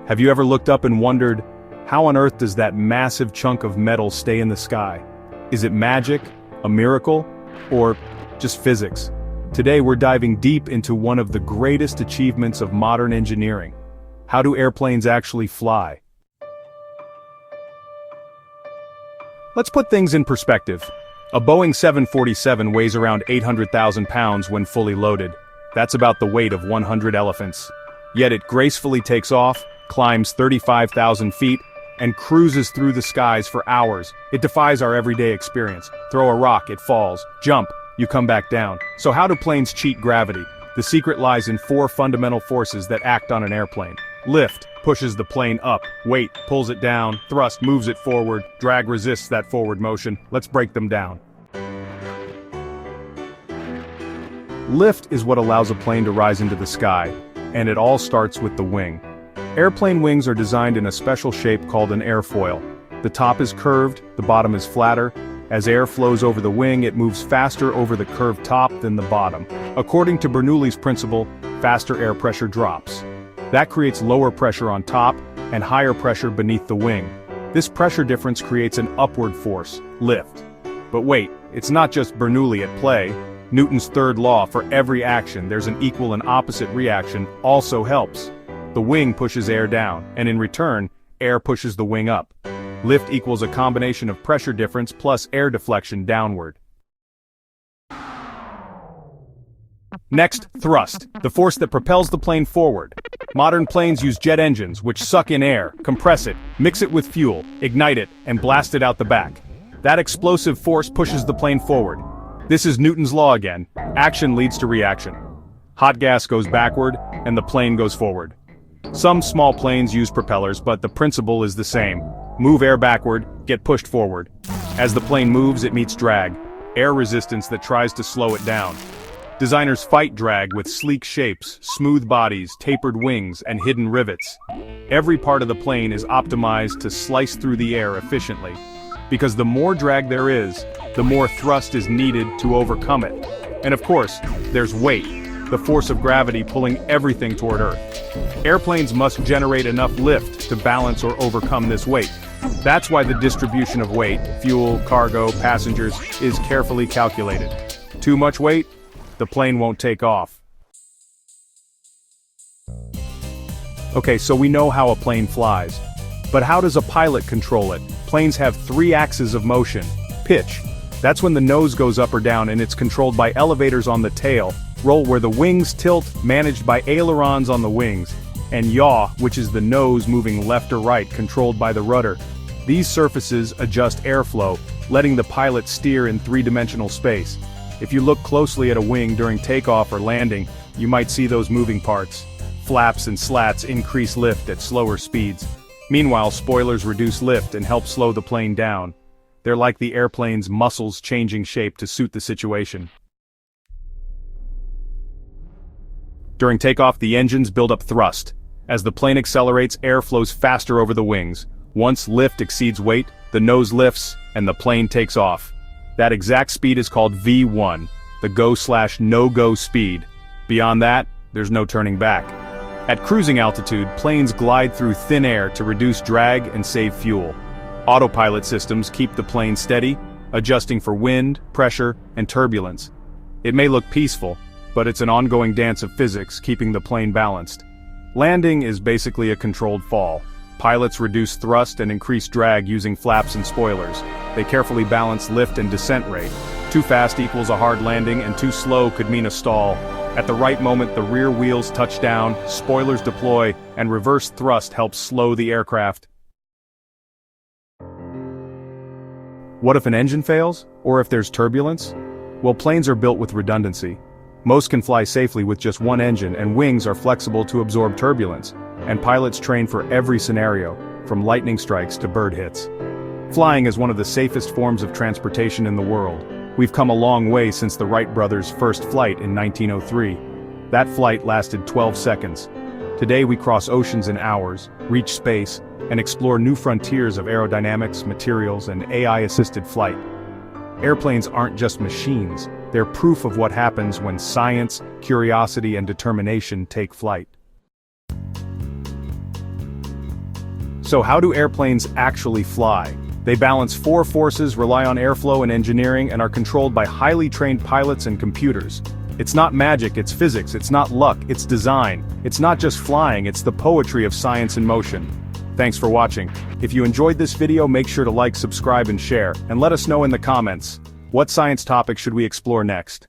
Have you ever looked up and wondered, how on earth does that massive chunk of metal stay in the sky? Is it magic, a miracle, or just physics? Today we're diving deep into one of the greatest achievements of modern engineering. How do airplanes actually fly? Let's put things in perspective. A Boeing 747 weighs around 800,000 pounds when fully loaded. That's about the weight of 100 elephants. Yet it gracefully takes off, climbs 35,000 feet, and cruises through the skies for hours. It defies our everyday experience. Throw a rock, it falls. Jump, you come back down. So how do planes cheat gravity? The secret lies in 4 fundamental forces that act on an airplane. Lift pushes the plane up, weight pulls it down, thrust moves it forward, drag resists that forward motion. Let's break them down. Lift is what allows a plane to rise into the sky, and it all starts with the wing. Airplane wings are designed in a special shape called an airfoil. The top is curved, the bottom is flatter. As air flows over the wing, it moves faster over the curved top than the bottom. According to Bernoulli's principle, faster air pressure drops. That creates lower pressure on top and higher pressure beneath the wing. This pressure difference creates an upward force, lift. But wait, it's not just Bernoulli at play. Newton's third law: for every action there's an equal and opposite reaction, also helps. The wing pushes air down, and in return, air pushes the wing up. Lift equals a combination of pressure difference plus air deflection downward. Next, thrust, the force that propels the plane forward. Modern planes use jet engines, which suck in air, compress it, mix it with fuel, ignite it, and blast it out the back. That explosive force pushes the plane forward. This is Newton's law again. Action leads to reaction. Hot gas goes backward, and the plane goes forward. Some small planes use propellers, but the principle is the same. Move air backward, get pushed forward. As the plane moves, it meets drag, air resistance that tries to slow it down. Designers fight drag with sleek shapes, smooth bodies, tapered wings, and hidden rivets. Every part of the plane is optimized to slice through the air efficiently. Because the more drag there is, the more thrust is needed to overcome it. And of course, there's weight, the force of gravity pulling everything toward Earth. Airplanes must generate enough lift to balance or overcome this weight. That's why the distribution of weight, fuel, cargo, passengers, is carefully calculated. Too much weight? The plane won't take off. Okay, so we know how a plane flies. But how does a pilot control it? Planes have 3 axes of motion. Pitch. That's when the nose goes up or down, and it's controlled by elevators on the tail. Roll, where the wings tilt, managed by ailerons on the wings. And yaw, which is the nose moving left or right, controlled by the rudder. These surfaces adjust airflow, letting the pilot steer in 3-dimensional space. If you look closely at a wing during takeoff or landing, you might see those moving parts. Flaps and slats increase lift at slower speeds. Meanwhile, spoilers reduce lift and help slow the plane down. They're like the airplane's muscles changing shape to suit the situation. During takeoff, the engines build up thrust. As the plane accelerates, air flows faster over the wings. Once lift exceeds weight, the nose lifts, and the plane takes off. That exact speed is called V1, the go/no-go speed. Beyond that, there's no turning back. At cruising altitude, planes glide through thin air to reduce drag and save fuel. Autopilot systems keep the plane steady, adjusting for wind, pressure, and turbulence. It may look peaceful, but it's an ongoing dance of physics keeping the plane balanced. Landing is basically a controlled fall. Pilots reduce thrust and increase drag using flaps and spoilers. They carefully balance lift and descent rate. Too fast equals a hard landing, and too slow could mean a stall. At the right moment, the rear wheels touch down, spoilers deploy, and reverse thrust helps slow the aircraft. What if an engine fails? Or if there's turbulence? Well, planes are built with redundancy. Most can fly safely with just one engine, and wings are flexible to absorb turbulence. And pilots train for every scenario, from lightning strikes to bird hits. Flying is one of the safest forms of transportation in the world. We've come a long way since the Wright brothers' first flight in 1903. That flight lasted 12 seconds. Today we cross oceans in hours, reach space, and explore new frontiers of aerodynamics, materials, and AI-assisted flight. Airplanes aren't just machines, they're proof of what happens when science, curiosity, and determination take flight. So how do airplanes actually fly? They balance four forces, rely on airflow and engineering, and are controlled by highly trained pilots and computers. It's not magic, it's physics, it's not luck, it's design. It's not just flying, it's the poetry of science in motion. Thanks for watching. If you enjoyed this video, make sure to like, subscribe, and share, and let us know in the comments, what science topic should we explore next?